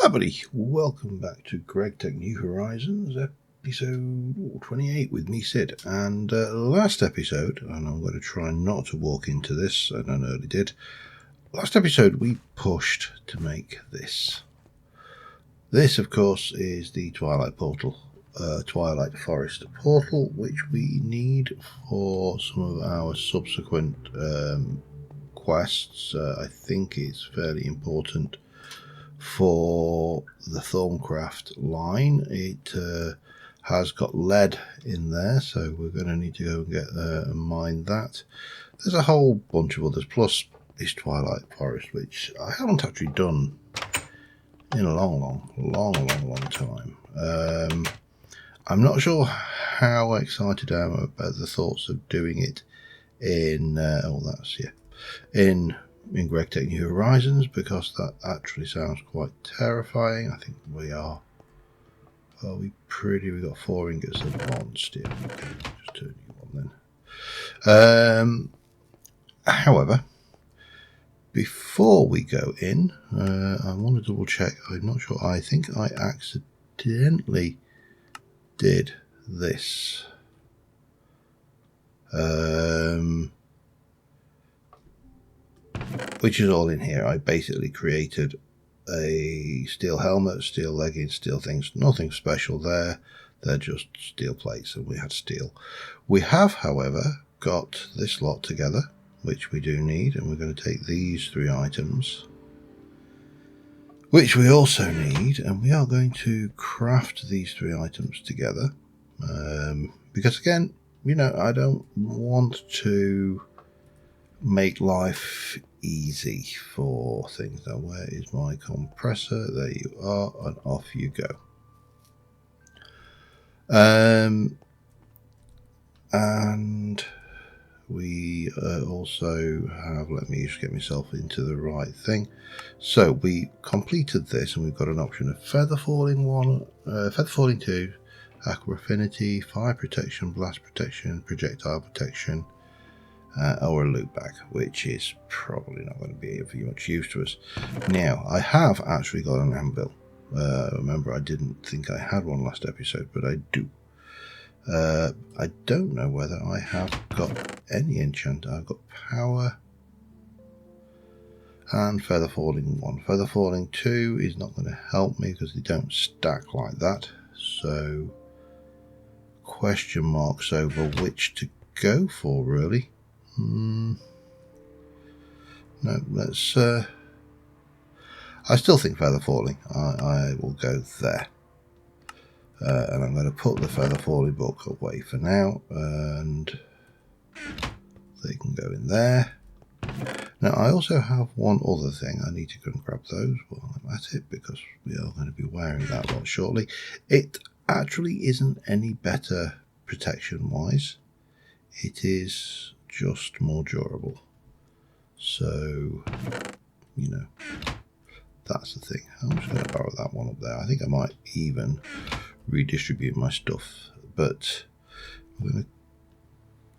Hi buddy, welcome back to GregTech New Horizons, episode 28 with me, Sid. And last episode, and I'm going to try not to walk into this, and I nearly did. Last episode we pushed to make this. This, of course, is the Twilight portal, Twilight Forest portal, which we need for some of our subsequent quests. I think it's fairly important for the Thorncraft line. It has got lead in there, so we're going to need to go and get and mine that. There's a whole bunch of others, plus this Twilight Forest, which I haven't actually done in a long time. I'm not sure how excited I am about the thoughts of doing it in in GregTech New Horizons, because that actually sounds quite terrifying. I think we are. We've got 4 ingots of one steel. Okay, just turn you on then. However, before we go in, I want to double check. I'm not sure. I think I accidentally did this. Which is all in here. I basically created a steel helmet, steel leggings, steel things. Nothing special there. They're just steel plates, and we had steel. We have, however, got this lot together, which we do need, and we're going to take these 3 items, which we also need, and we are going to craft these 3 items together. Because again, you know, I don't want to make life easy for things. Now, where is my compressor? There you are, and off you go. And we also have, let me just get myself into the right thing. So we completed this, and we've got an option of feather falling 1, feather falling 2, aqua affinity, fire protection, blast protection, projectile protection, or a loop back, which is probably not going to be of much use to us. Now, I have actually got an anvil. Remember, I didn't think I had one last episode, but I do. I don't know whether I have got any enchant. I've got power and feather falling 1. Feather falling 2 is not going to help me because they don't stack like that. So, question marks over which to go for, really. No, let's. I still think feather falling. I will go there, and I'm going to put the feather falling book away for now, and they can go in there. Now, I also have one other thing. I need to go and grab those while I'm at it, because we are going to be wearing that lot shortly. It actually isn't any better protection-wise. It is just more durable. So, you know, that's the thing. I'm just going to borrow that one up there. I think I might even redistribute my stuff, but I'm going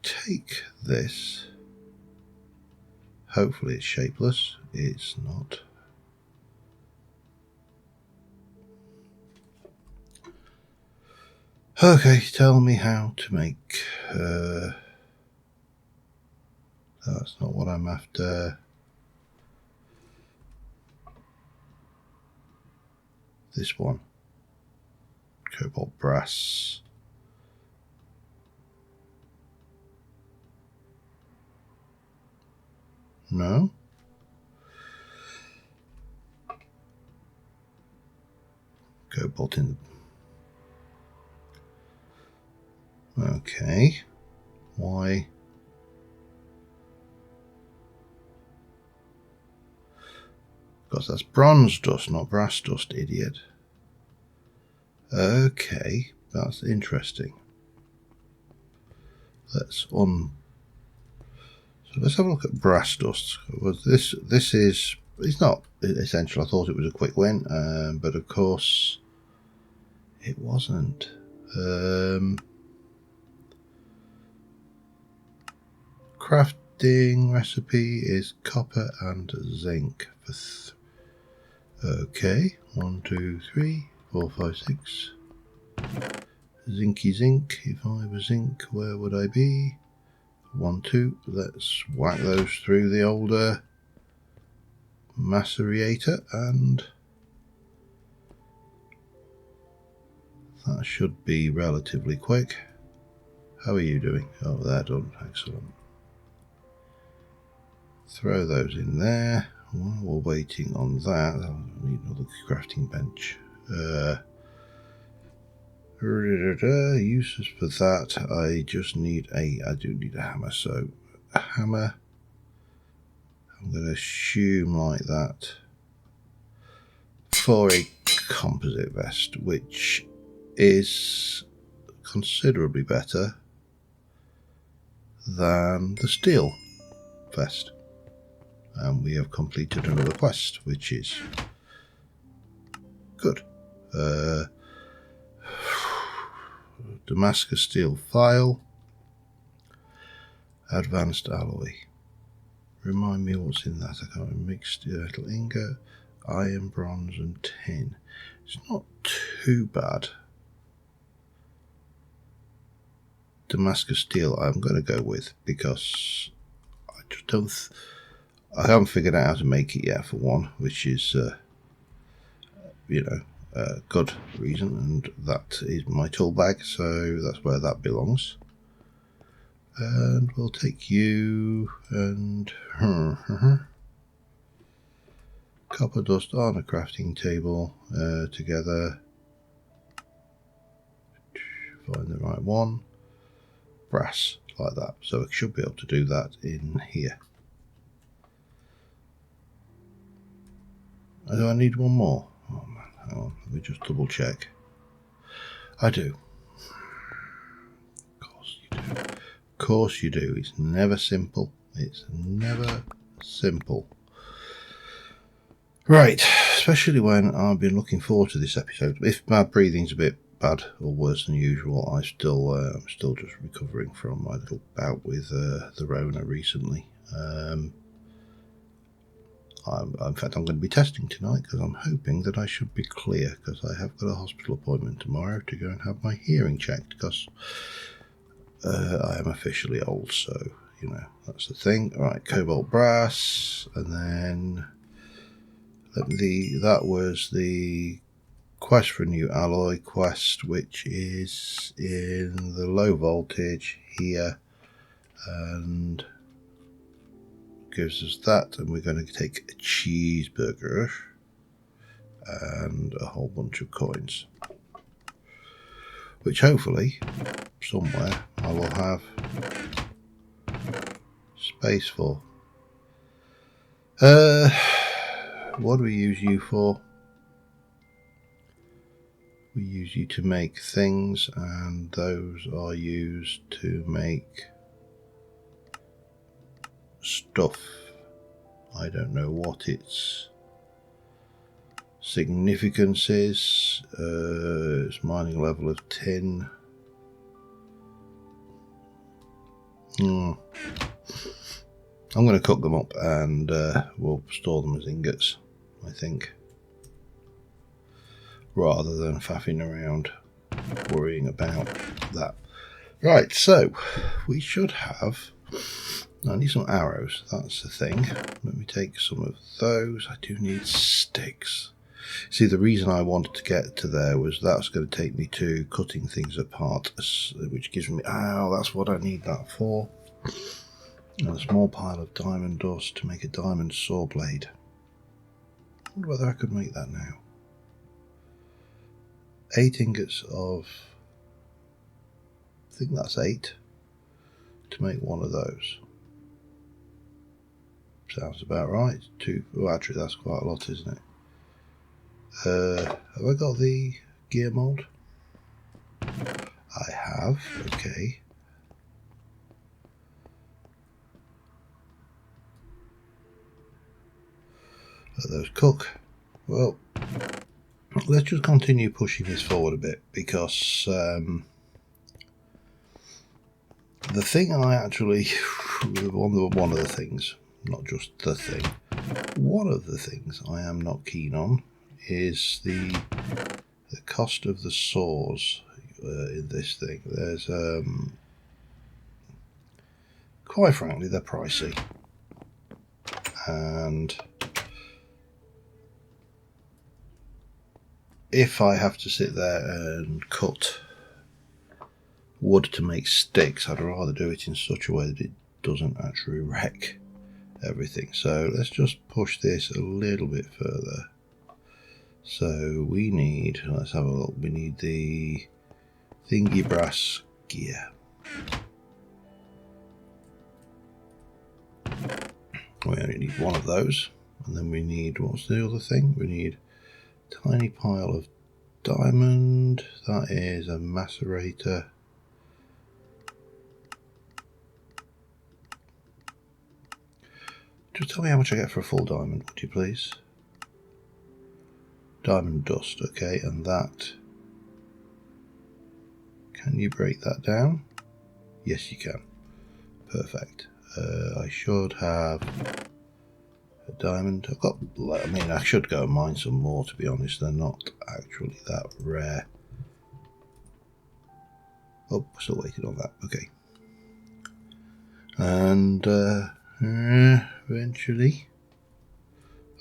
to take this. Hopefully it's shapeless. It's not. Okay, tell me how to make. That's not what I'm after. This one. Cobalt brass. No? Cobalt in. Okay. Why? Because that's bronze dust, not brass dust, idiot. Okay, that's interesting. So let's have a look at brass dust. This is, it's not essential. I thought it was a quick win, but of course it wasn't. Crafting recipe is copper and zinc. Okay, 1, 2, 3, 4, 5, 6. Zinky zinc. If I were zinc, where would I be? 1, 2. Let's whack those through the older macerator, and that should be relatively quick. How are you doing? Oh, they're done. Excellent. Throw those in there. While we're waiting on that, I'll need another crafting bench. Uses for that, I do need a hammer, so a hammer, I'm going to assume like that, for a composite vest, which is considerably better than the steel vest. And we have completed another quest, which is good. Damascus steel file, advanced alloy. Remind me what's in that. I can't remember. Mixed metal ingot, iron, bronze, and tin. It's not too bad. Damascus steel I'm going to go with, because I just don't. I haven't figured out how to make it yet, for one, which is, a good reason, and that is my tool bag, so that's where that belongs. And we'll take you and copper dust on a crafting table together. Find the right one. Brass, like that. So I should be able to do that in here. Do I need one more? Oh man, hang on, let me just double check. I do. Of course you do. Of course you do. It's never simple. It's never simple. Right, especially when I've been looking forward to this episode. If my breathing's a bit bad or worse than usual, I'm still just recovering from my little bout with the Rona recently. In fact, I'm going to be testing tonight, because I'm hoping that I should be clear, because I have got a hospital appointment tomorrow to go and have my hearing checked, because I am officially old, so, that's the thing. Alright, cobalt brass, and then that was the quest for a new alloy quest, which is in the low voltage here, and gives us that, and we're going to take a cheeseburger and a whole bunch of coins, which hopefully somewhere I will have space for. What do we use you for? We use you to make things, and those are used to make stuff. I don't know what its significance is. It's mining level of tin. I'm going to cook them up, and we'll store them as ingots, I think, rather than faffing around worrying about that. Right, so we should have. I need some arrows, that's the thing. Let me take some of those. I do need sticks. See, the reason I wanted to get to there was that's going to take me to cutting things apart, which gives me, that's what I need that for. And a small pile of diamond dust to make a diamond saw blade. I wonder whether I could make that now. 8 ingots of, I think that's 8, to make one of those. Sounds about right. 2, oh, actually that's quite a lot, isn't it? Have I got the gear mold? I have, okay. Let those cook. Well, let's just continue pushing this forward a bit, because the thing I actually, one of the things, not just the thing, One of the things I am not keen on is the cost of the saws in this thing. There's quite frankly, they're pricey, and if I have to sit there and cut wood to make sticks, I'd rather do it in such a way that it doesn't actually wreck everything. So let's just push this a little bit further. So we need, let's have a look, we need the thingy brass gear. We only need one of those, and then we need, what's the other thing? We need a tiny pile of diamond. That is a macerator. Just tell me how much I get for a full diamond, would you please? Diamond dust, okay, and that, can you break that down? Yes, you can. Perfect. I should have a diamond. I've got, I mean, I should go and mine some more, to be honest. They're not actually that rare. Oh, still waiting on that. Okay. And eventually,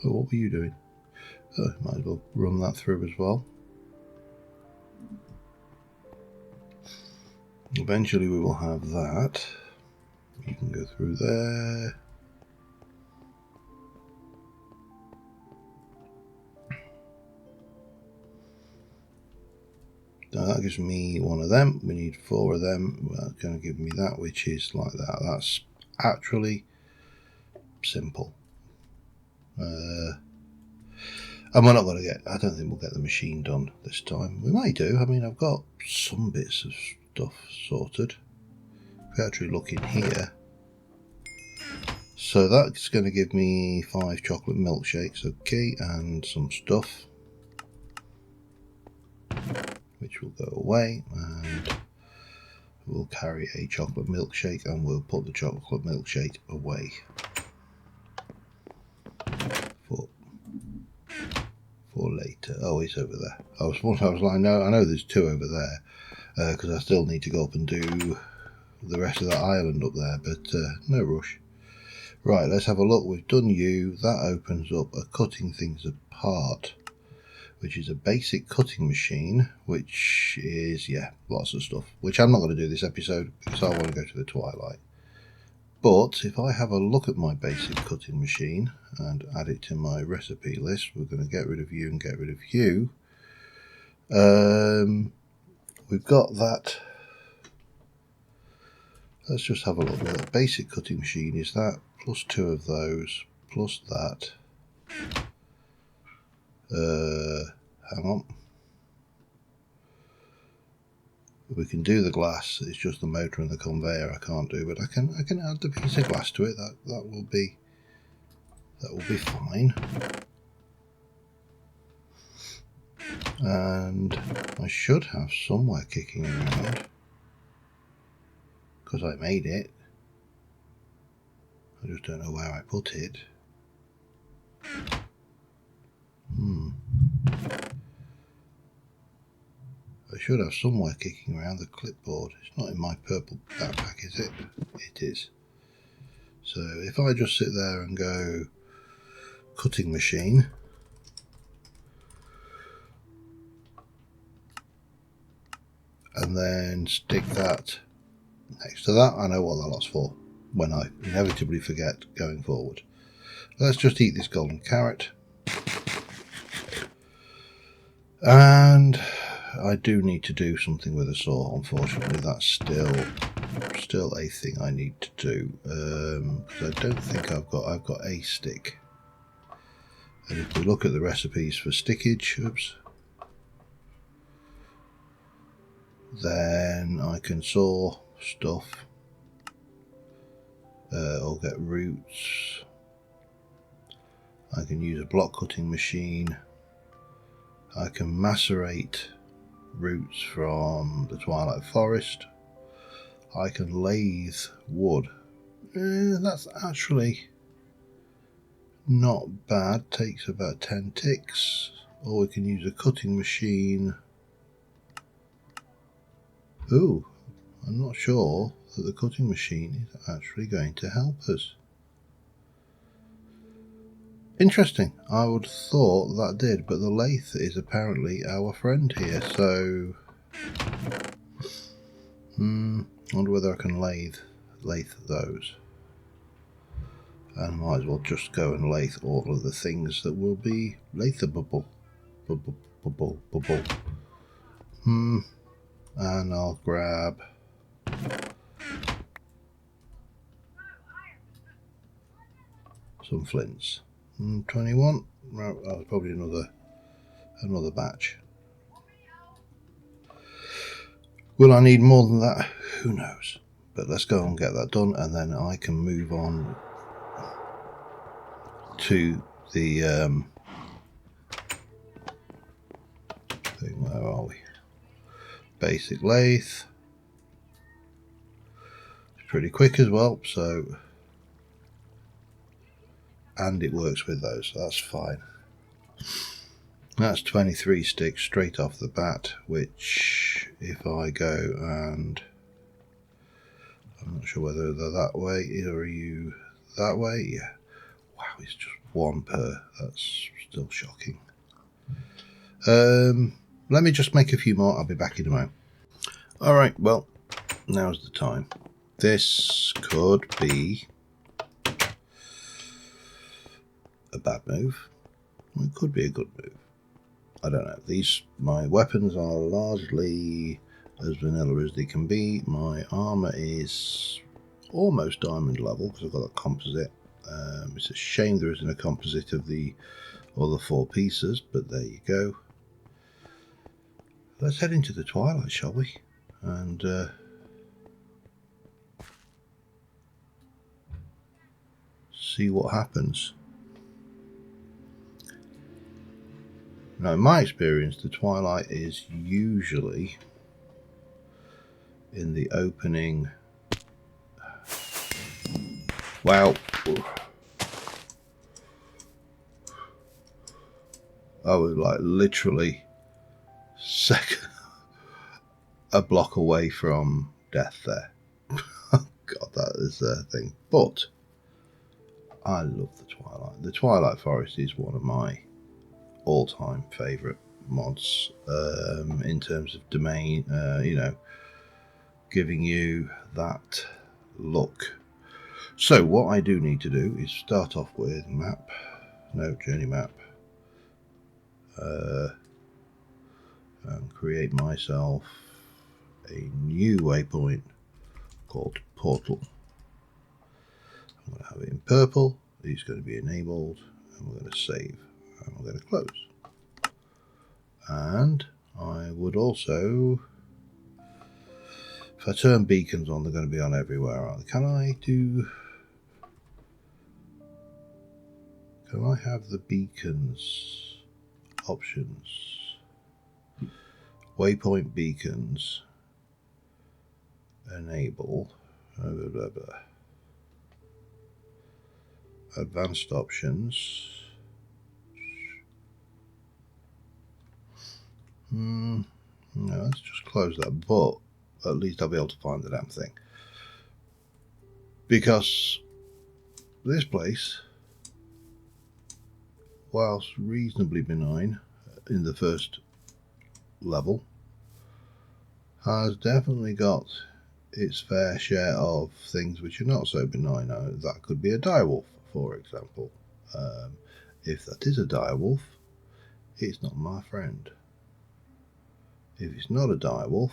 oh, what were you doing? Oh, might as well run that through as well. Eventually we will have that. You can go through there. Now that gives me one of them. We need 4 of them. Well, that's going to give me that, which is like that. That's actually simple. And we're not going to get, I don't think we'll get the machine done this time. We might do. I mean, I've got some bits of stuff sorted. If we actually look in here. So that's going to give me 5 chocolate milkshakes, okay, and some stuff, which will go away, and we'll carry a chocolate milkshake, and we'll put the chocolate milkshake away for later. Oh, it's over there. I was like, no, I know there's 2 over there, because I still need to go up and do the rest of that island up there, but no rush. Right, let's have a look. We've done you. That opens up a cutting things apart, which is a basic cutting machine, which is, yeah, lots of stuff, which I'm not going to do this episode because I want to go to the Twilight. But if I have a look at my basic cutting machine and add it to my recipe list, we're going to get rid of you and get rid of you. We've got that. Let's just have a look. The basic cutting machine is that, plus 2 of those, plus that. Hang on. We can do the glass. It's just the motor and the conveyor I can't do, but I can add the piece of glass to it. That will be fine. And I should have somewhere kicking around, because I made it. I just don't know where I put it. I should have somewhere kicking around the clipboard. It's not in my purple backpack, is it? It is. So if I just sit there and go cutting machine, and then stick that next to that, I know what that lot's for when I inevitably forget going forward. Let's just eat this golden carrot. And I do need to do something with a saw. Unfortunately, that's still a thing I need to do, because I don't think I've got a stick. And if we look at the recipes for stickage, then I can saw stuff, or get roots. I can use a block cutting machine. I can macerate roots from the Twilight Forest. I can lathe wood. That's actually not bad, takes about 10 ticks, or we can use a cutting machine. Ooh, I'm not sure that the cutting machine is actually going to help us. Interesting. I would have thought that did, but the lathe is apparently our friend here, so I wonder whether I can lathe those. And might as well just go and lathe all of the things that will be latheable. And I'll grab some flints. 21. Right, that was probably another batch. Will I need more than that? Who knows? But let's go and get that done, and then I can move on to the thing. Where are we? Basic lathe. It's pretty quick as well, so, and it works with those, so that's fine. That's 23 sticks straight off the bat, which if I go and I'm not sure whether they're that way, or are you that way? Yeah. Wow, it's just one per. That's still shocking. Let me just make a few more. I'll be back in a moment. Alright, well, now's the time. This could be a bad move. It could be a good move. I don't know. My weapons are largely as vanilla as they can be. My armor is almost diamond level because I've got a composite. It's a shame there isn't a composite of the other 4 pieces, but there you go. Let's head into the Twilight, shall we? And see what happens. Now, in my experience, the Twilight is usually in the opening. Wow. I was like literally a block away from death there. God, that is a thing. But I love the Twilight. The Twilight Forest is one of my all-time favourite mods in terms of domain, giving you that look. So what I do need to do is start off with journey map, and create myself a new waypoint called Portal. I'm going to have it in purple. It's going to be enabled, and we're going to save, and we're going to close. And I would also, if I turn beacons on, they're going to be on everywhere, aren't they? Can I have the beacons options? Waypoint beacons, enable, blah, blah, blah. Advanced options. No, let's just close that, but at least I'll be able to find the damn thing. Because this place, whilst reasonably benign in the first level, has definitely got its fair share of things which are not so benign. That could be a direwolf, for example. If that is a direwolf, it's not my friend. If it's not a direwolf,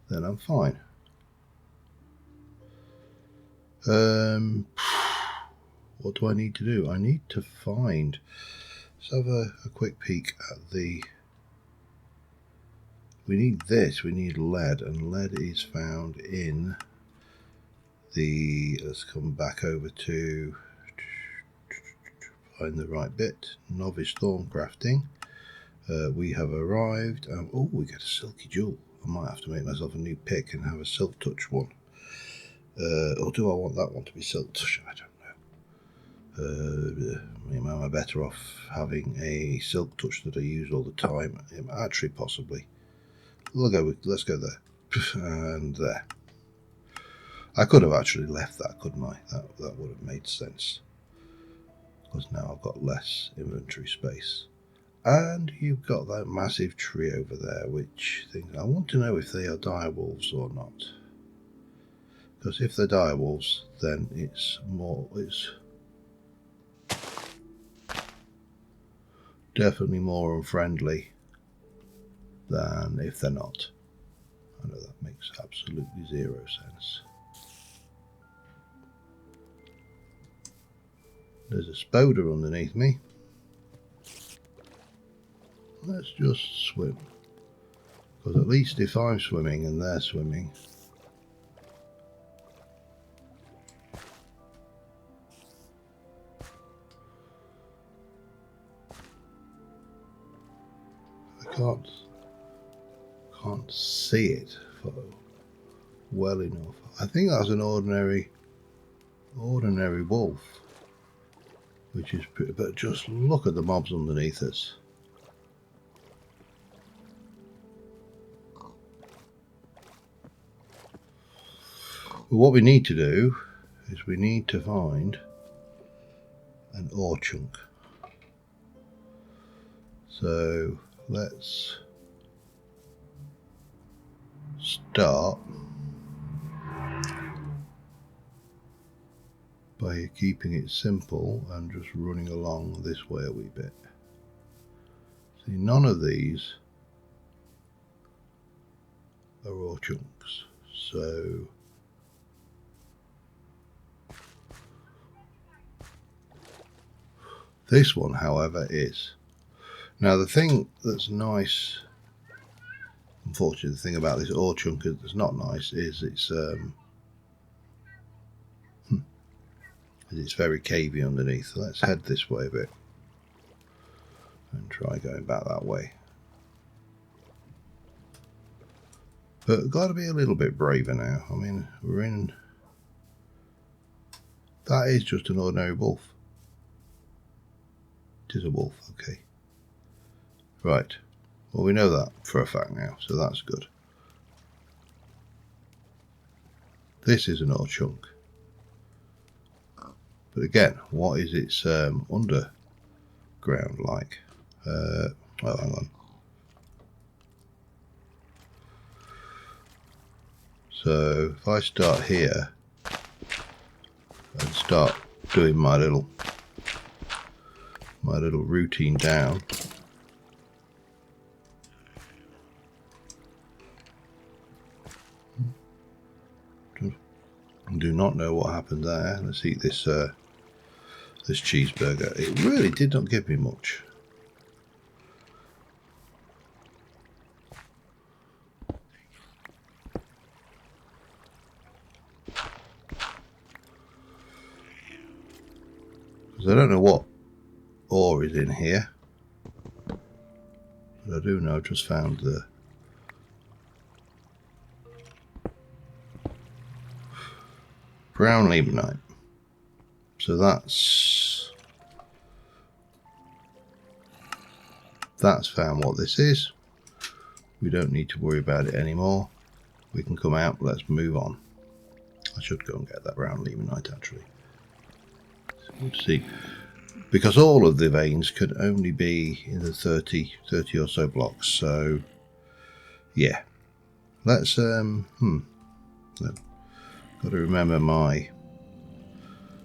then I'm fine. What do I need to do? I need to find. Let's have a quick peek at the. We need this. We need lead, and lead is found in the. Let's come back over to find the right bit. Novice Thorn Crafting. We have arrived. Oh, we get a silky jewel. I might have to make myself a new pick and have a silk touch one. Or do I want that one to be silk touch? I don't Am I better off having a silk touch that I use all the time? Actually, possibly. Let's go there. And there. I could have actually left that, couldn't I? That would have made sense. Because now I've got less inventory space. And you've got that massive tree over there, which things I want to know if they are direwolves or not. Because if they're direwolves, then it's definitely more unfriendly than if they're not. I know that makes absolutely zero sense. There's a spoder underneath me. Let's just swim. Because at least if I'm swimming and they're swimming, I can't see it for well enough. I think that's an ordinary wolf, which is pretty, but just look at the mobs underneath us. But what we need to do is we need to find an ore chunk. So let's start by keeping it simple and just running along this way a wee bit. See, none of these are ore chunks, so this one, however, is. Now the thing that's nice, unfortunately the thing about this ore chunk that's not nice is it's very cavey underneath. So let's head this way a bit and try going back that way. But got to be a little bit braver now. I mean, we're in. That is just an ordinary wolf. It is a wolf, okay. Right. Well, we know that for a fact now, so that's good. This is an ore chunk. But again, what is its underground like? Oh, hang on. So if I start here and start doing my little routine down, do not know what happened there. Let's eat this this cheeseburger. It really did not give me much. Because I don't know what ore is in here, but I do know I've just found the brown limonite. So that's found what this is. We don't need to worry about it anymore. We can come out. Let's move on. I should go and get that brown limonite actually. Let's see, because all of the veins can only be in the 30 or so blocks. So yeah, let's got to remember my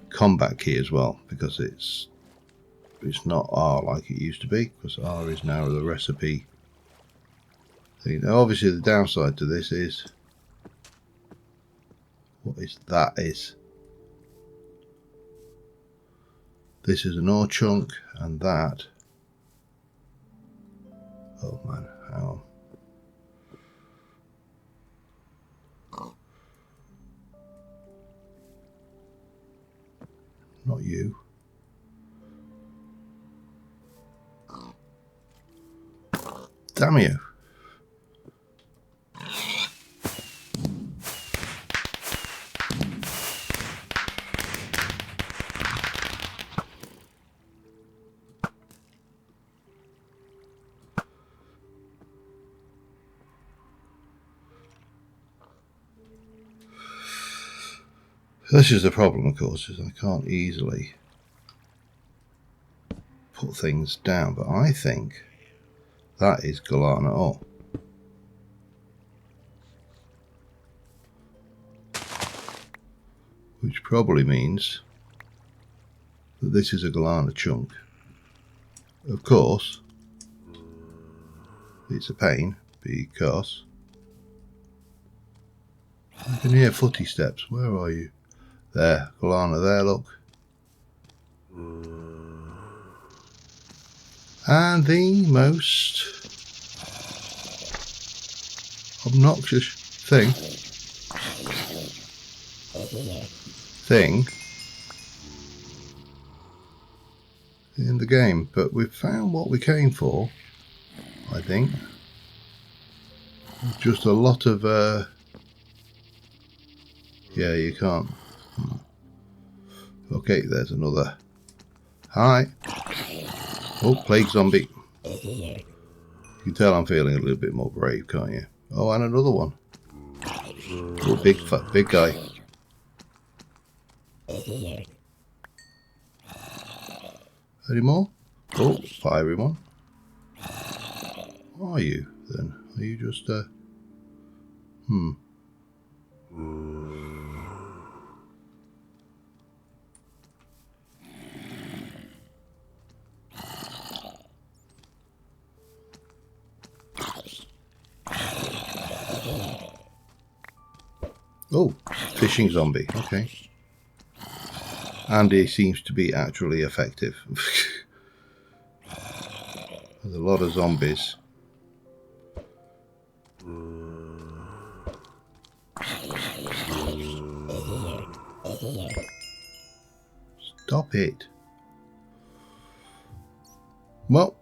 combat key as well, because it's not R like it used to be, because R is now the recipe thing. Now obviously the downside to this is, what is that is, this is an ore chunk, and that, oh man, how, not you. Damn you. This is the problem, of course, is I can't easily put things down, but I think that is Galana. Oh. Which probably means that this is a Galana chunk. Of course, it's a pain because I can hear footy steps. Where are you? There, Galana there, look. And the most obnoxious thing in the game. But we've found what we came for, I think. Just a lot of yeah, you can't. Okay, there's another. Hi. Oh, plague zombie. You can tell I'm feeling a little bit more brave, can't you? Oh, and another one. Oh, big guy. Any more? Oh, fiery one. What are you then? Are you just Oh, fishing zombie. Okay. And he seems to be actually effective. There's a lot of zombies. Stop it. Well,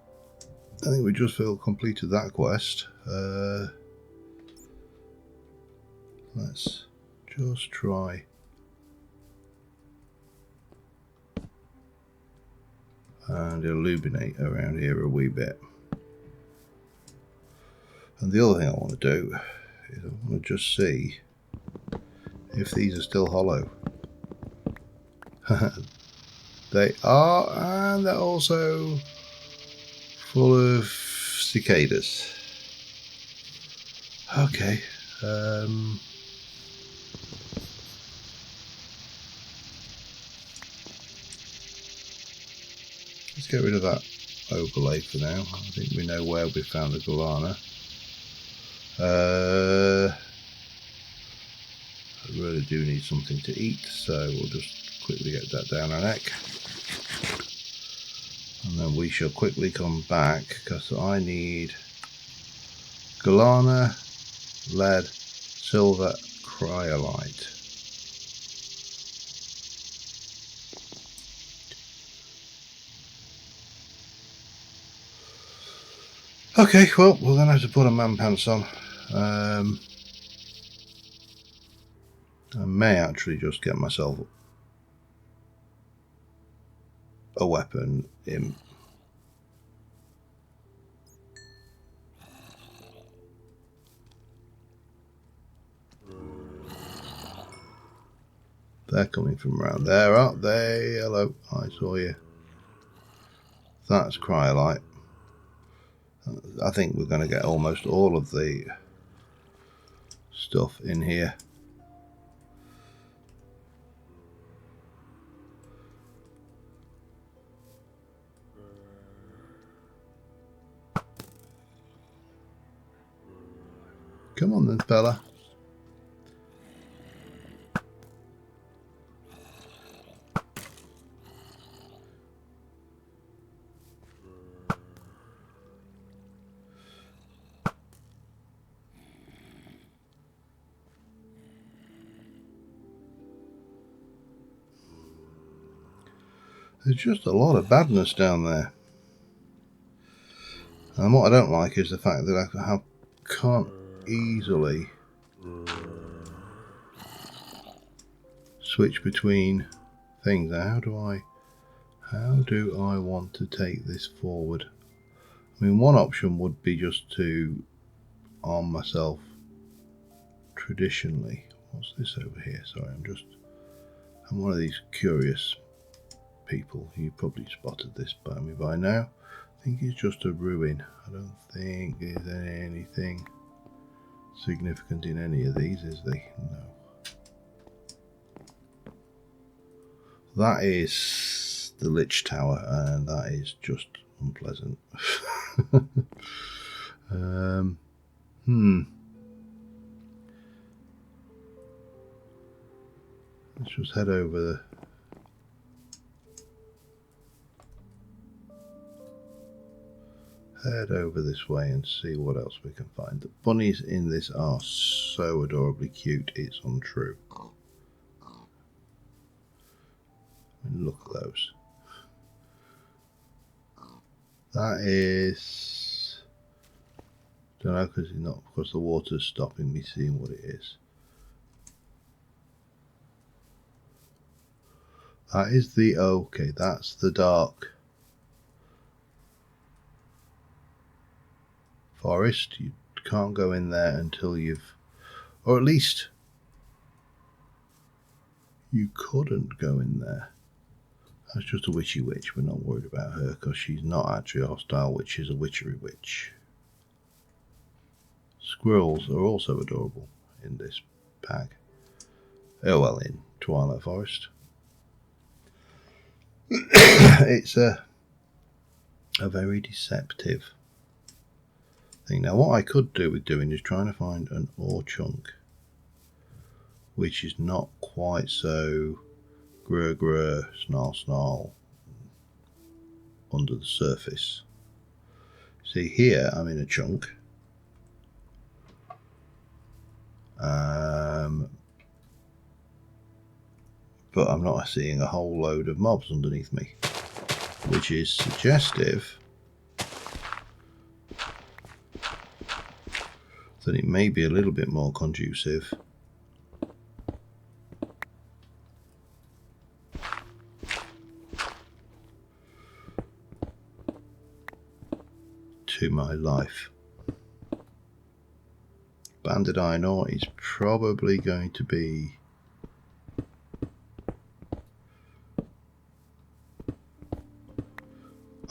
I think we just feel completed that quest. Let's just try and illuminate around here a wee bit. And the other thing I want to do is I want to just see if these are still hollow. They are, and they're also full of cicadas. Okay. Let's get rid of that overlay for now. I think we know where we found the Galana. I really do need something to eat, so we'll just quickly get that down our neck. And then we shall quickly come back, because I need Galana, lead, silver, cryolite. Okay, well, we're going to have to put a man pants on. I may actually just get myself a weapon in. They're coming from around there, aren't they? Hello, I saw you. That's cryolite. I think we're going to get almost all of the stuff in here. Come on then, fella. There's just a lot of badness down there. And what I don't like is the fact that I can't easily switch between things. Now, how do I want to take this forward? I mean, one option would be just to arm myself traditionally. What's this over here? Sorry, I'm just I'm one of these curious people. You probably spotted this by me by now. I think it's just a ruin. I don't think there's anything significant in any of these, is there? No. That is the Lich Tower, and that is just unpleasant. Let's just head over this way and see what else we can find. The bunnies in this are so adorably cute, it's untrue. I mean, look at those. That is... don't know, because it's not, because the water's stopping me seeing what it is. That is the... okay, that's the dark forest. You can't go in there until you've... or at least you couldn't go in there. That's just a witchy witch. We're not worried about her because she's not actually a hostile witch. She's a witchery witch. Squirrels are also adorable in this pack. Oh well, in Twilight Forest. It's a very deceptive thing. Now what I could do with doing is trying to find an ore chunk which is not quite so grr grr, snarl snarl under the surface. See here I'm in a chunk. But I'm not seeing a whole load of mobs underneath me, which is suggestive that it may be a little bit more conducive to my life. Banded iron ore is probably going to be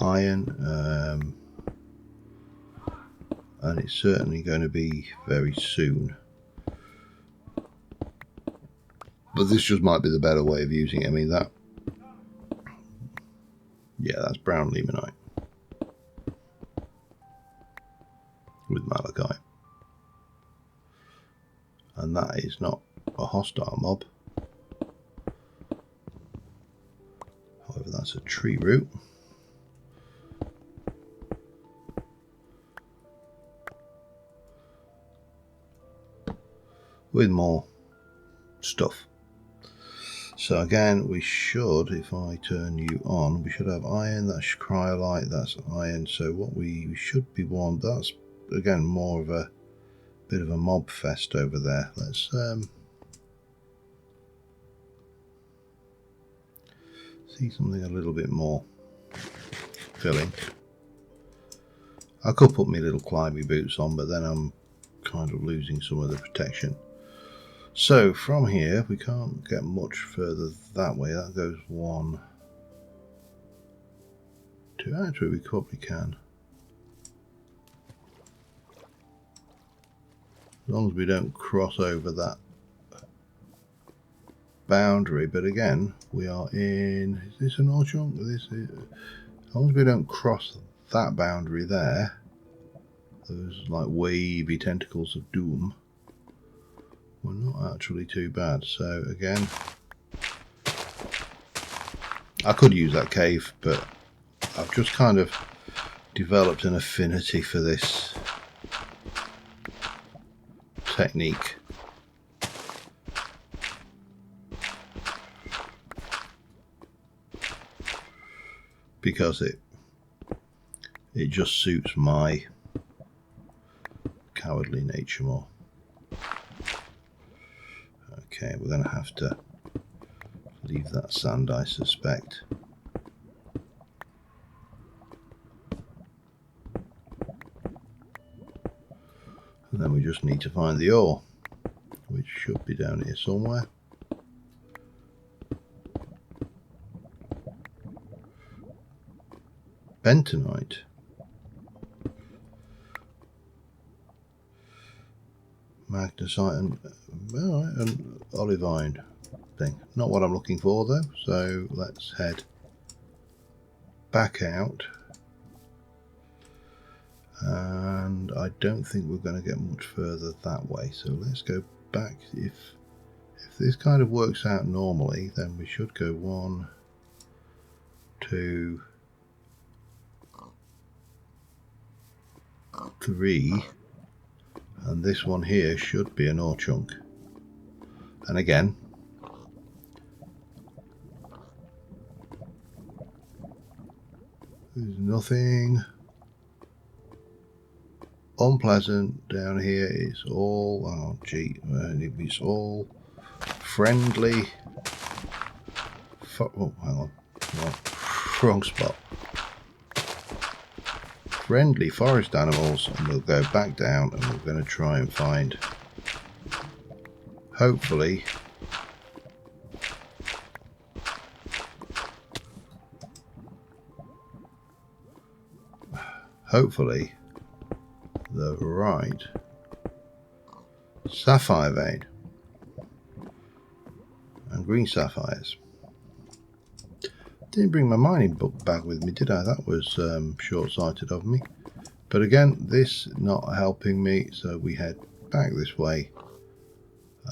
iron, and it's certainly going to be very soon. But this just might be the better way of using it. I mean, that, yeah, that's brown limonite with malachite, and that is not a hostile mob. However, that's a tree root. With more stuff. So again, we should, if I turn you on, we should have iron, that's cryolite, that's iron. So what we should be one, that's again more of a bit of a mob fest over there. Let's see something a little bit more filling. I could put my little climbing boots on, but then I'm kind of losing some of the protection. So from here we can't get much further that way. That goes 1, 2. Actually we probably can, as long as we don't cross over that boundary. But again, we are in, is this an ore chunk? This is, as long as we don't cross that boundary there, those like wavy tentacles of doom, we're not actually too bad. So again, I could use that cave, but I've just kind of developed an affinity for this technique. Because it just suits my cowardly nature more. Okay, we're going to have to leave that sand, I suspect. And then we just need to find the ore, which should be down here somewhere. bentonite. Magnesite and olivine thing. Not what I'm looking for though, so let's head back out. And I don't think we're going to get much further that way, so let's go back. If this kind of works out normally, then we should go 1, 2, 3, and this one here should be an ore chunk. And again, there's nothing unpleasant down here. It's all, oh gee, it's all friendly. Oh, hang on, no, wrong spot. Friendly forest animals, and we'll go back down and we're going to try and find, hopefully, the right sapphire vein and green sapphires. Didn't bring my mining book bag with me, did I? That was short-sighted of me. But again, this not helping me, so we head back this way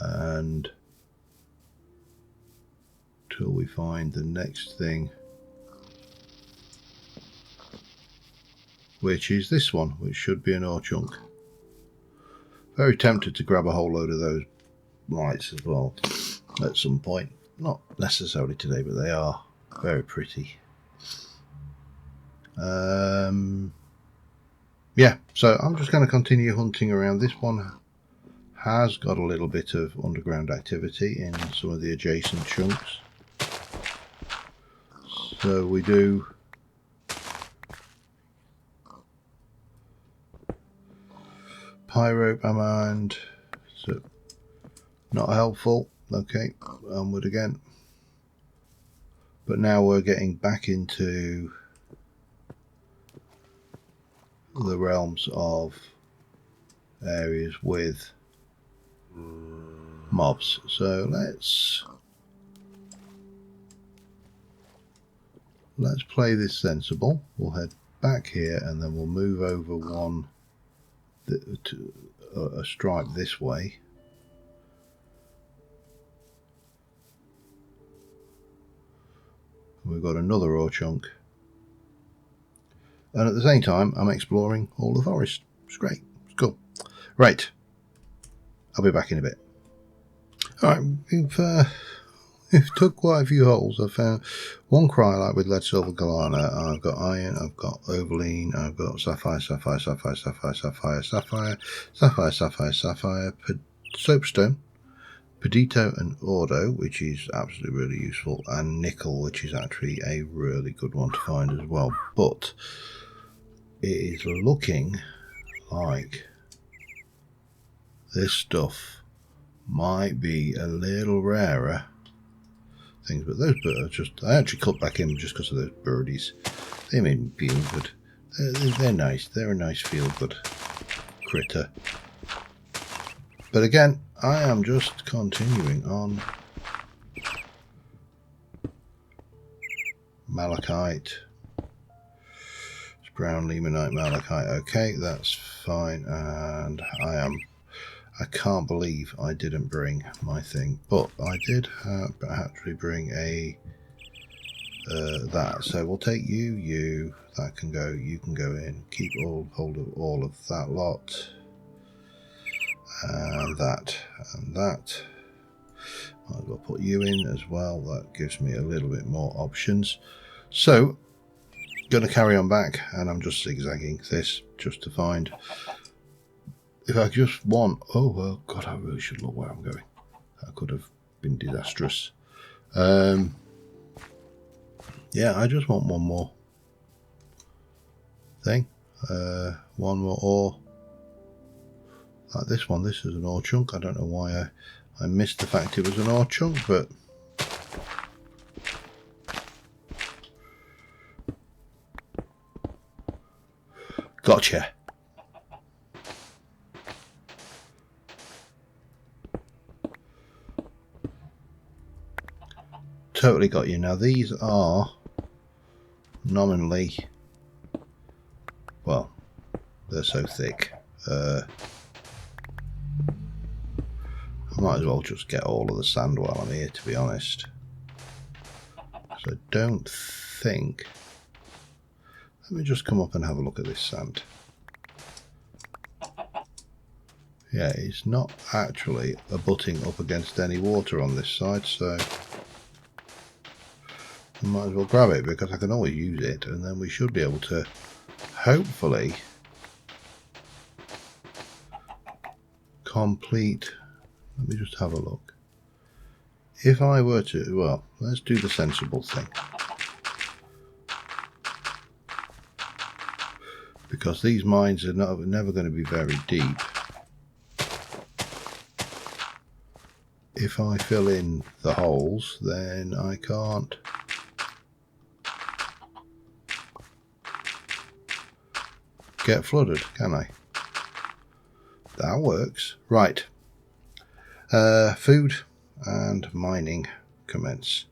and till we find the next thing, which is this one, which should be an ore chunk. Very tempted to grab a whole load of those lights as well at some point. Not necessarily today, but they are very pretty. Yeah, so I'm just going to continue hunting around. This one has got a little bit of underground activity in some of the adjacent chunks. So we do pyrope amand, so not helpful. Okay, onward again. But now we're getting back into the realms of areas with mobs. So let's play this sensible. We'll head back here and then we'll move over one to a stripe this way. We've got another ore chunk, and at the same time I'm exploring all the forest. It's great, it's cool. Right, I'll be back in a bit. Alright, we've took quite a few holes. I've found one cryolite with lead, silver, galana. I've got iron, I've got overline, I've got sapphire, sapphire, sapphire, sapphire, sapphire, sapphire, sapphire, sapphire, sapphire, soapstone, Pedito and Ordo, which is absolutely really useful, and nickel, which is actually a really good one to find as well. But it is looking like this stuff might be a little rarer things, but those birds are just, I actually cut back in just because of those birdies. They made me feel good. They're nice. They're a nice feel good critter. But again, I am just continuing on. Malachite. It's brown limonite malachite. Okay, that's fine. And I can't believe I didn't bring my thing, but I did actually bring a that. So we'll take you. That can go. You can go in. Keep hold of all of that lot. And that, and that. Might as well put you in as well. That gives me a little bit more options. So, going to carry on back, and I'm just zigzagging this just to find if I just want. Oh well, God, I really should look where I'm going. That could have been disastrous. Yeah, I just want one more thing. One more ore. Like this one, this is an ore chunk. I don't know why I missed the fact it was an ore chunk, but Gotcha. Totally got you. Now these are nominally, well, they're so thick. I might as well just get all of the sand while I'm here, to be honest. So I don't think... Let me just come up and have a look at this sand. Yeah, it's not actually abutting up against any water on this side, so I might as well grab it because I can always use it, and then we should be able to hopefully complete... Let me just have a look. If I were to... Well, let's do the sensible thing. Because these mines are never going to be very deep. If I fill in the holes, then I can't get flooded, can I? That works. Right. Food and mining commence.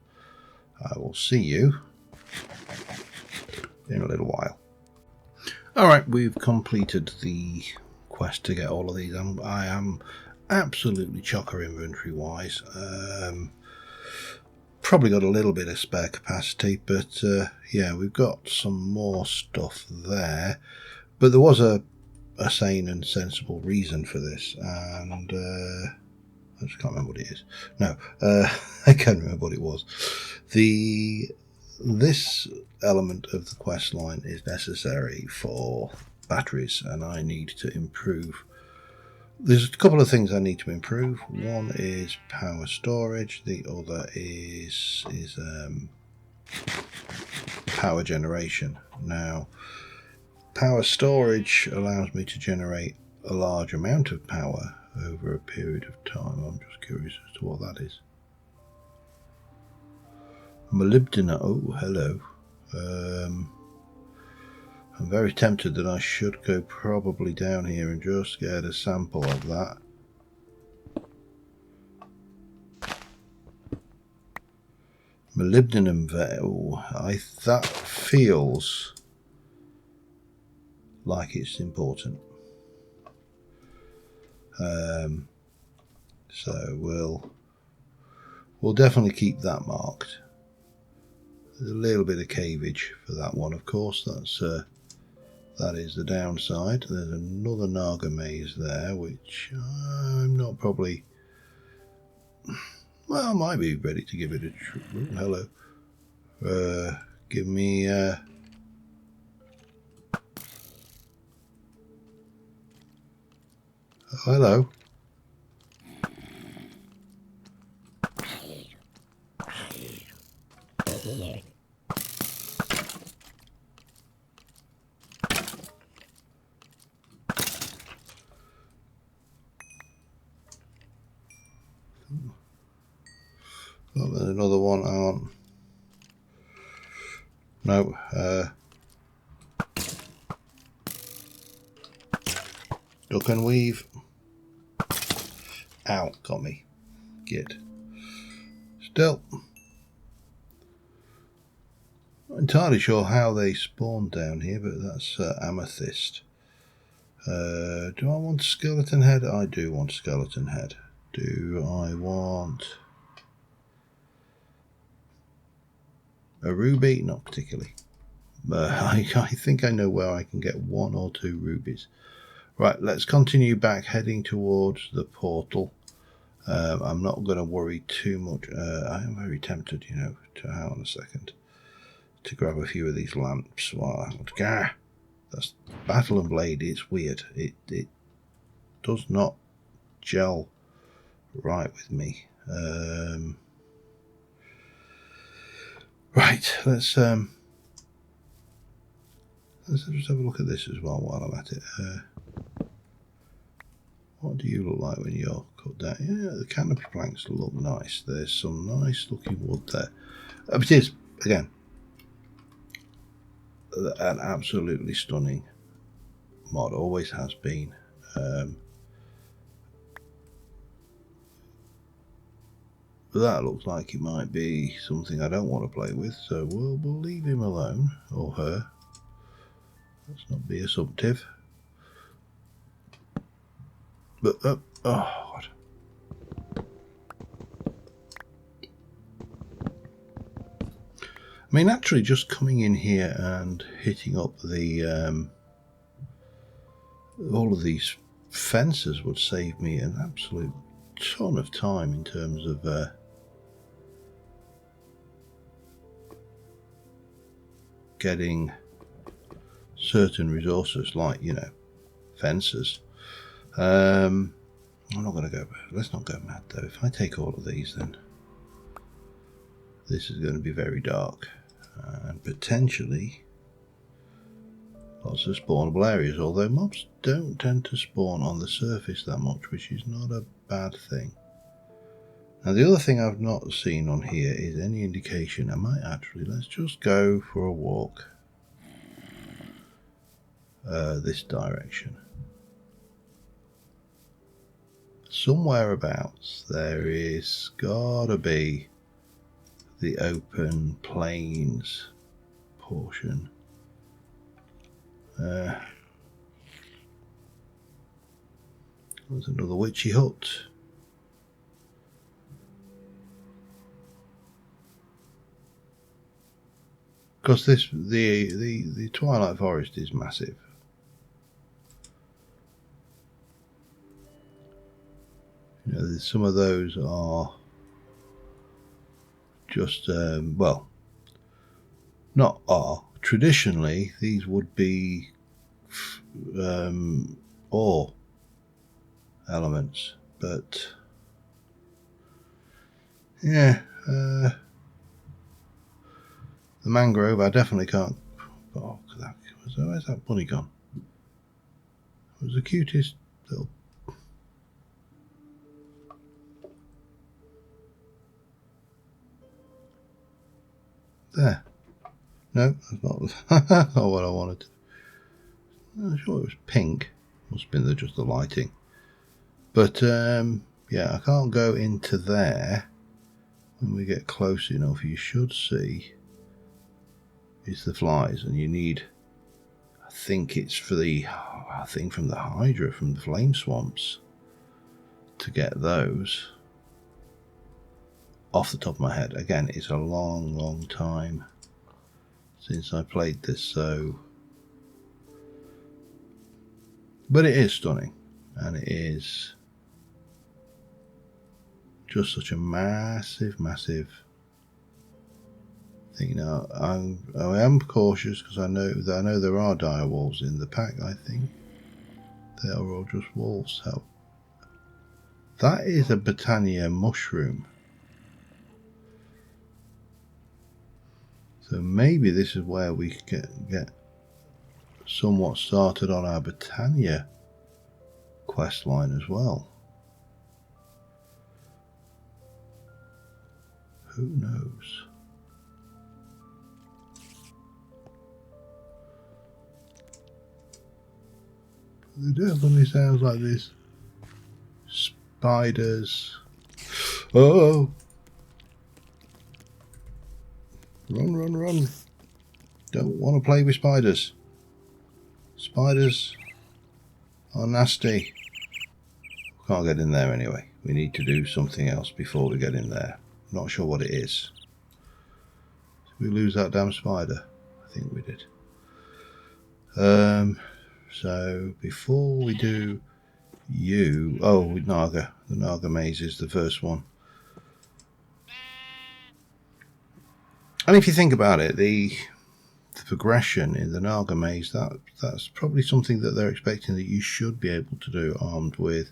I will see you in a little while. Alright, we've completed the quest to get all of these. I am absolutely chocker inventory wise. Probably got a little bit of spare capacity, but yeah, we've got some more stuff there. But there was a sane and sensible reason for this, and I just can't remember what it is. No, I can't remember what it was. This element of the quest line is necessary for batteries, and I need to improve. There's a couple of things I need to improve. One is power storage. The other is power generation. Now, power storage allows me to generate a large amount of power over a period of time. I'm just curious as to what that is. Molybdenum. Oh, hello. I'm very tempted that I should go probably down here and just get a sample of that. Molybdenum. That feels like it's important. So we'll definitely keep that marked. There's a little bit of cavage for that one, of course. That is the downside. There's another Naga maze there, which I'm not probably... Well, I might be ready to give it a try. Hello. Give me... Oh, hello. Oh, there's another one. I want. No. Duck and weave. Ow, got me. Get. Still. Not entirely sure how they spawned down here, but that's amethyst. Do I want skeleton head? I do want skeleton head. Do I want a ruby? Not particularly. I think I know where I can get 1 or 2 rubies. Right, let's continue back, heading towards the portal. I'm not going to worry too much. I am very tempted, you know, to hang on a second, to grab a few of these lamps. Wow, that's Battle and Blade. It's weird. It does not gel right with me. Right, let's just have a look at this as well while I'm at it. What do you look like when you're cut down? Yeah, the canopy planks look nice. There's some nice looking wood there. It is, again, an absolutely stunning mod, always has been. But that looks like it might be something I don't want to play with, so we'll leave him alone, or her. Let's not be assumptive. But, oh God. I mean, actually just coming in here and hitting up the, all of these fences would save me an absolute ton of time in terms of getting certain resources, like, you know, fences. I'm not going to go, let's not go mad though. If I take all of these, then this is going to be very dark and potentially lots of spawnable areas, although mobs don't tend to spawn on the surface that much, which is not a bad thing. Now the other thing I've not seen on here is any indication. I might actually, let's just go for a walk this direction. Somewhere abouts there is gotta be the open plains portion. There's another witchy hut. Because this the Twilight Forest is massive. You know, some of those are just well, not are. Traditionally, these would be ore elements, but yeah, the mangrove I definitely can't. Oh, where's that bunny gone? It was the cutest little. There. No, that's not what I wanted. I'm sure it was pink. Must have been just the lighting. But yeah, I can't go into there. When we get close enough, you should see it's the flies, and you need. I think it's for the. I think from the Hydra, from the flame swamps, to get those. Off the top of my head, again, it's a long time since I played this, so. But it is stunning, and it is just such a massive thing. Now, I am cautious because I know there are dire wolves in the pack. I think they are all just wolves. So that is a Botania mushroom. So maybe this is where we get somewhat started on our Botania quest line as well. Who knows? It definitely sounds like this. Spiders. Oh! Run. Don't want to play with spiders. Spiders are nasty. Can't get in there anyway. We need to do something else before we get in there. Not sure what it is. Did we lose that damn spider? I think we did. So before we do you... Oh, Naga. The Naga maze is the first one. And if you think about it, the progression in the Naga maze, that's probably something that they're expecting that you should be able to do armed with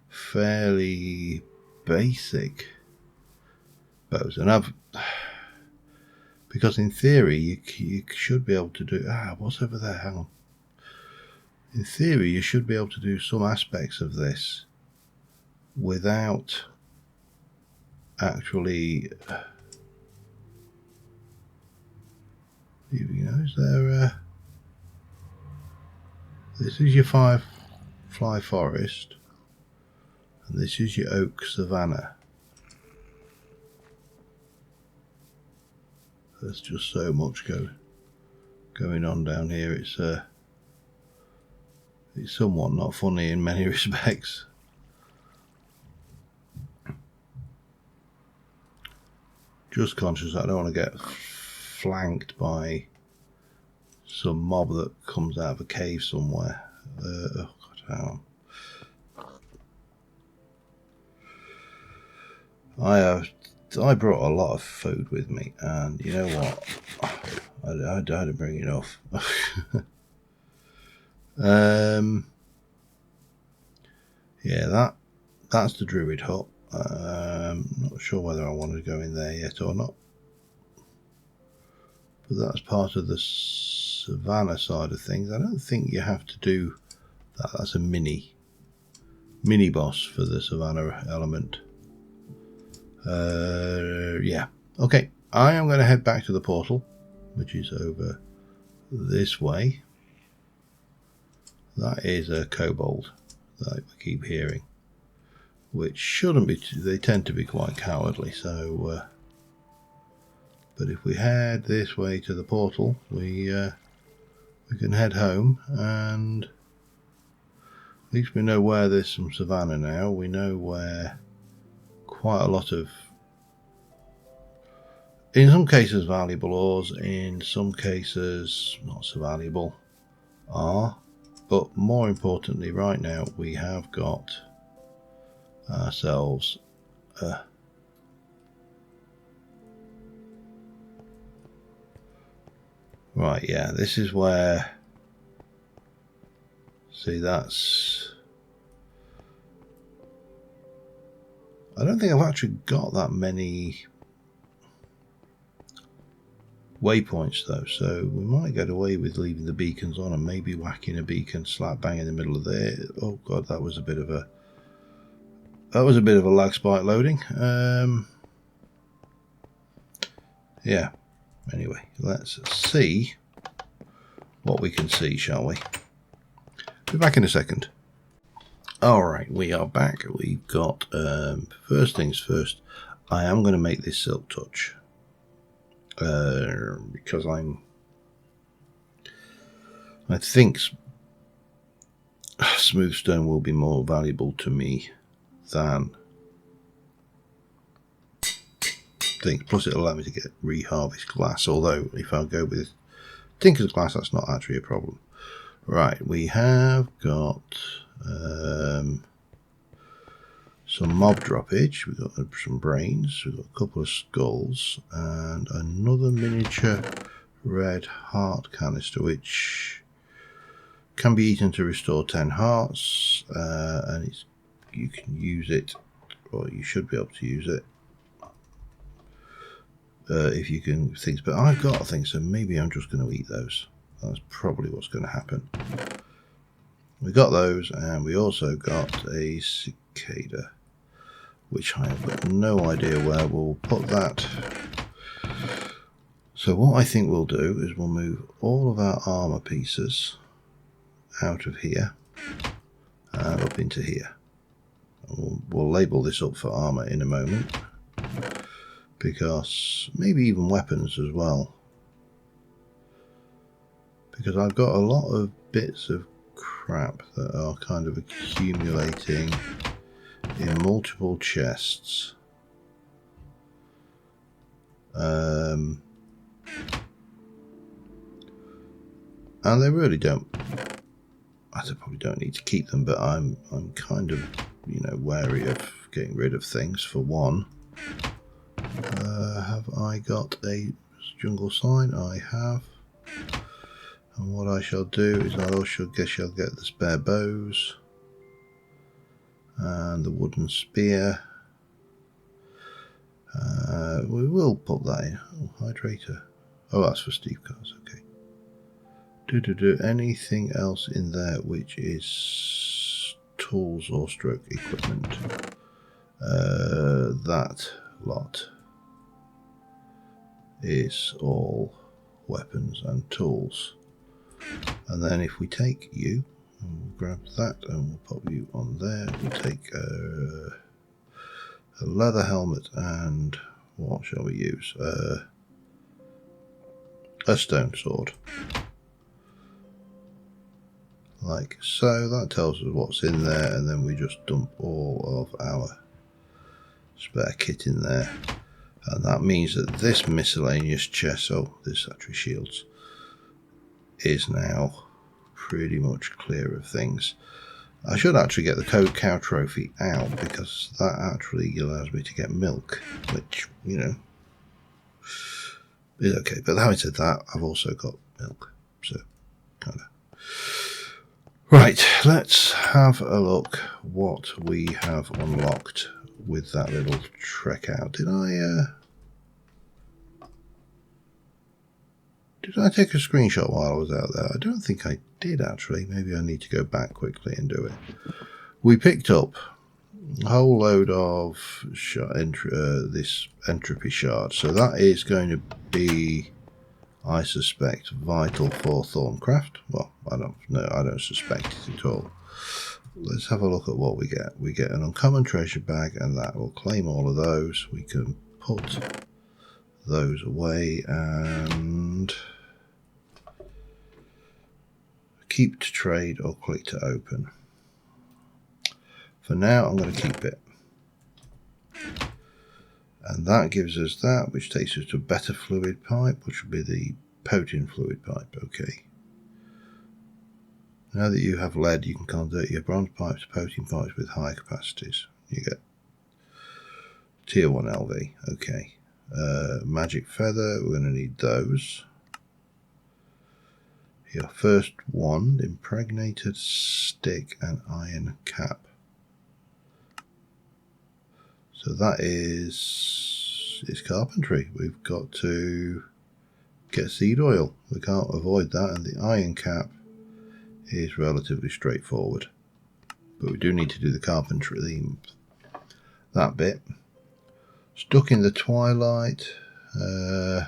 fairly basic bows. And because in theory you should be able to do... what's over there? Hang on. In theory you should be able to do some aspects of this without actually... You know, is there This is your firefly forest, and this is your oak savanna. There's just so much going on down here. It's somewhat not funny in many respects. Just conscious I don't want to get flanked by some mob that comes out of a cave somewhere. Oh God, how? I brought a lot of food with me, and you know what? I didn't bring enough. Yeah, that's the druid hut. Not sure whether I want to go in there yet or not, but that's part of the savannah side of things. I don't think you have to do that. That's a mini boss for the savannah element. Yeah, okay, I am going to head back to the portal, which is over this way. That is a kobold that we keep hearing, which shouldn't be. They tend to be quite cowardly, so but if we head this way to the portal, we can head home, and at least we know where there's some savannah now. We know where quite a lot of, in some cases, valuable ores, in some cases not so valuable, are. But more importantly, right now we have got ourselves right, yeah, this is where, see, that's, I don't think I've actually got that many waypoints though, so we might get away with leaving the beacons on and maybe whacking a beacon slap bang in the middle of there. Oh God, that was a bit of a lag spike loading. Yeah, anyway, let's see what we can see, shall we? Be back in a second. Alright, we are back. We've got, first things first, I am going to make this silk touch. Because I think smooth stone will be more valuable to me than things. Plus it'll allow me to get reharvest glass, although if I go with tinker's glass, that's not actually a problem. Right, we have got some mob droppage, we've got some brains, we've got a couple of skulls, and another miniature red heart canister, which can be eaten to restore 10 hearts, and you can use it, or you should be able to use it, if you can things, but I've got things, so maybe I'm just going to eat those. That's probably what's going to happen. We got those, and we also got a cicada, which I have got no idea where we'll put that. So what I think we'll do is we'll move all of our armor pieces out of here and up into here. We'll label this up for armor in a moment, because maybe even weapons as well, because I've got a lot of bits of crap that are kind of accumulating in multiple chests. And they really don't, I probably don't need to keep them, but I'm kind of, you know, wary of getting rid of things. For one, have I got a jungle sign? I have. And what I shall do is I also shall get the spare bows and the wooden spear. We will put that in. Oh, hydrator. Oh, that's for Steve cars. Okay. Anything else in there which is tools or stroke equipment? That lot is all weapons and tools. And then if we take you, And we'll grab that and we'll pop you on there. We'll take a leather helmet and what shall we use? A stone sword. Like so. That tells us what's in there, and then we just dump all of our spare kit in there. And that means that this miscellaneous chest, oh, this actually shields, is now pretty much clear of things. I should actually get the cow trophy out, because that actually allows me to get milk, which, you know, is okay. But having said that, I've also got milk, so kind of. Right, let's have a look what we have unlocked with that little trek out. Did I take a screenshot while I was out there? I don't think I did, actually. Maybe I need to go back quickly and do it. We picked up a whole load of this entropy shard. So that is going to be, I suspect, vital for Thorncraft. Well, I don't suspect it at all. Let's have a look at what we get. We get an uncommon treasure bag, and that will claim all of those. We can put those away and keep to trade or click to open. For now, I'm going to keep it. And that gives us that, which takes us to a better fluid pipe, which will be the potent fluid pipe. Okay. Now that you have lead, you can convert your bronze pipes to potent pipes with high capacities. You get tier 1 LV. Okay. Magic feather, we're going to need those. Your first one, impregnated stick and iron cap. So that is, it's carpentry. We've got to get seed oil. We can't avoid that. And the iron cap is relatively straightforward. But we do need to do the carpentry, that bit. Stuck in the Twilight. You're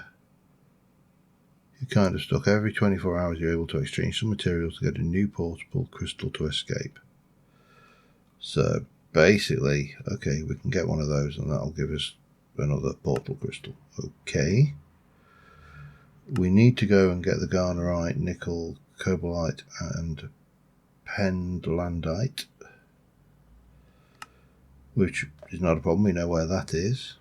kind of stuck. Every 24 hours you're able to exchange some materials to get a new portable crystal to escape. So basically, okay, we can get one of those and that'll give us another portal crystal. Okay. We need to go and get the garnerite, nickel, cobalite and pendlandite, which is not a problem. We know where that is.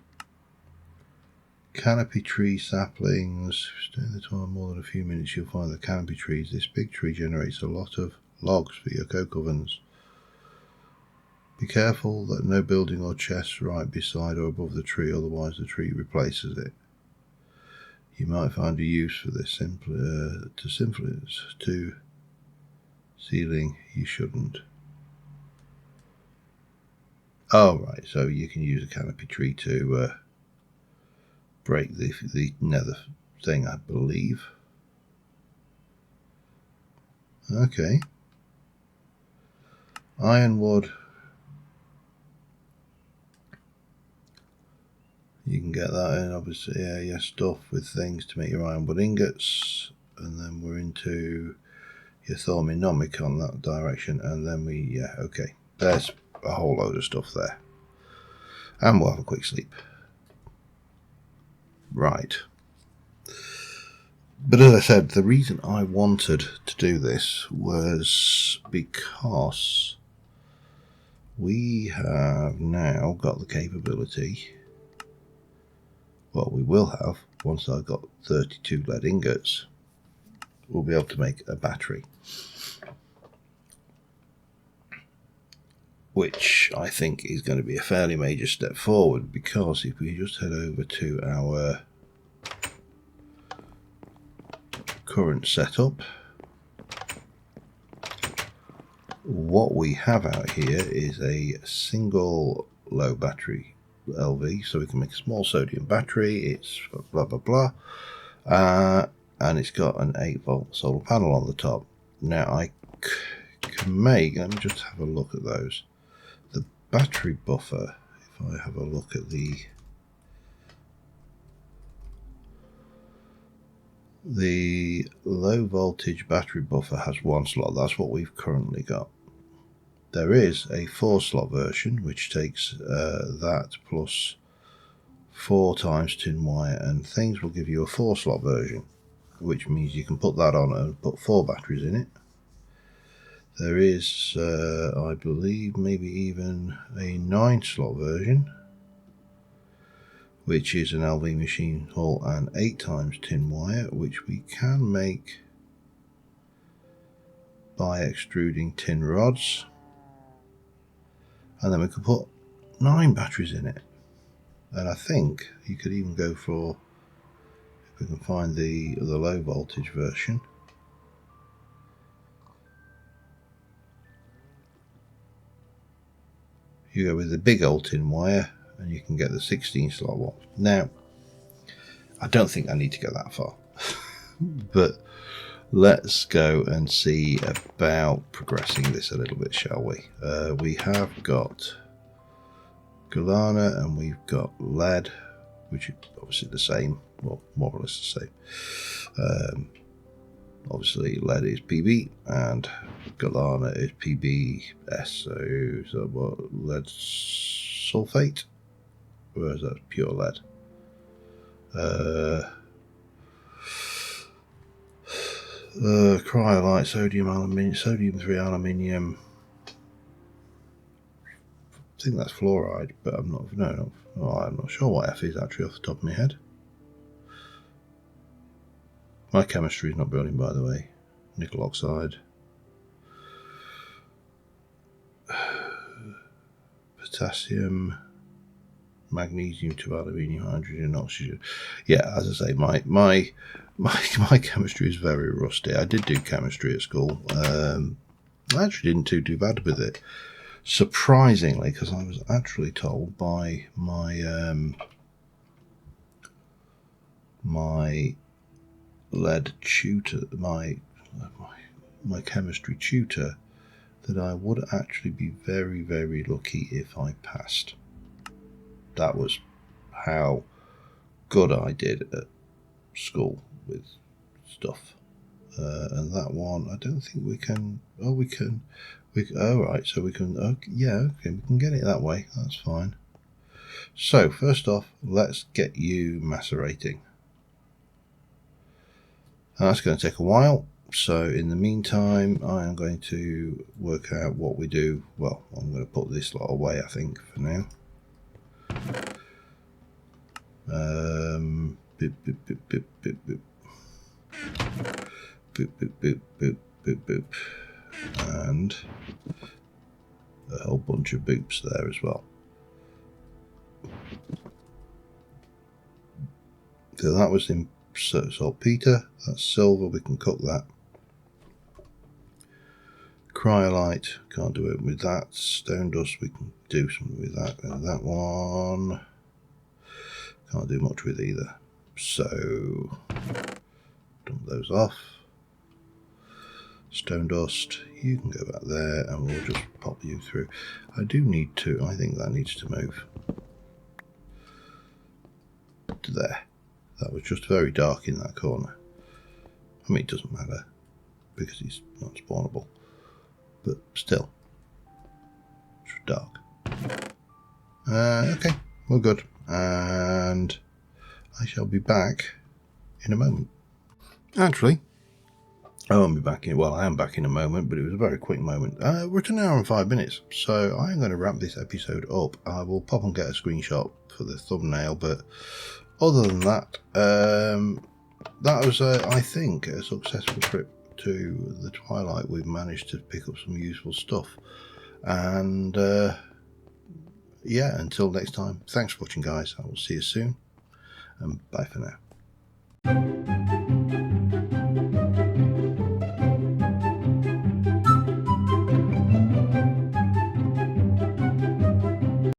Canopy tree saplings. Stay in the time more than a few minutes, you'll find the canopy trees. This big tree generates a lot of logs for your coke ovens. Be careful that no building or chest right beside or above the tree, otherwise the tree replaces it. You might find a use for this. To ceiling, you shouldn't. Oh, right, so you can use a canopy tree to break the nether thing, I believe. Okay. Ironwood. You can get that in, obviously. Yeah, stuff with things to make your ironwood ingots. And then we're into your thorminomic on that direction. And then okay. There's a whole load of stuff there. And we'll have a quick sleep. Right. But as I said, the reason I wanted to do this was because we have now got the capability, well, we will have, once I've got 32 lead ingots, we'll be able to make a battery. Which I think is going to be a fairly major step forward, because if we just head over to our current setup, what we have out here is a single low battery LV, so we can make a small sodium battery. It's blah blah blah, and it's got an 8-volt solar panel on the top. Now I can make, let me just have a look at those. The battery buffer, if I have a look at the The low voltage battery buffer has 1 slot. That's what we've currently got. There is a 4-slot version which takes that plus 4 times tin wire and things, will give you a 4-slot version, which means you can put that on and put 4 batteries in it. There is, I believe, maybe even a 9-slot version, which is an LV machine hull and 8 times tin wire, which we can make by extruding tin rods, and then we could put 9 batteries in it. And I think you could even go for, if we can find the low voltage version, you go with the big old tin wire and you can get the 16-slot one. Now, I don't think I need to go that far, but let's go and see about progressing this a little bit, shall we? We have got galena and we've got lead, which is obviously the same, well, more or less the same. Obviously lead is PB and galena is PBS, so what, lead sulfate, whereas that's pure lead. Cryolite, sodium aluminium, sodium 3 aluminium. I think that's fluoride, but I'm not sure what F is actually off the top of my head. My chemistry is not brilliant, by the way. Nickel oxide, potassium, magnesium to aluminium, hydrogen, oxygen. Yeah, as I say, my chemistry is very rusty. I did do chemistry at school. I actually didn't do too bad with it, surprisingly, because I was actually told by my my lead tutor, my chemistry tutor, that I would actually be very, very lucky if I passed. That was how good I did at school with stuff. And that one, I don't think we can. Oh, we can. Oh, right. So we can. Okay, yeah, okay, we can get it that way. That's fine. So first off, let's get you macerating. And that's going to take a while. So in the meantime, I am going to work out what we do. Well, I'm going to put this lot away, I think, for now. Boop, boop, boop, boop, boop, boop. Boop, boop, boop, boop, boop, boop. And a whole bunch of boops there as well. So that was in saltpeter. That's silver, we can cook that. Cryolite, can't do it with that. Stone dust, we can do something with that. And that one, can't do much with either. So, dump those off. Stone dust, you can go back there and we'll just pop you through. I do need to, I think that needs to move to there. That was just very dark in that corner. I mean, it doesn't matter because he's not spawnable, but still, it's dark. Okay, we're good, and I shall be back in a moment. Actually, I won't be back in, well, I am back in a moment, but it was a very quick moment. We're at 1 hour and 5 minutes, so I'm going to wrap this episode up. I will pop and get a screenshot for the thumbnail, but other than that, that was, I think, a successful trip to the Twilight. We've managed to pick up some useful stuff. And, yeah, until next time, thanks for watching, guys. I will see you soon, and bye for now.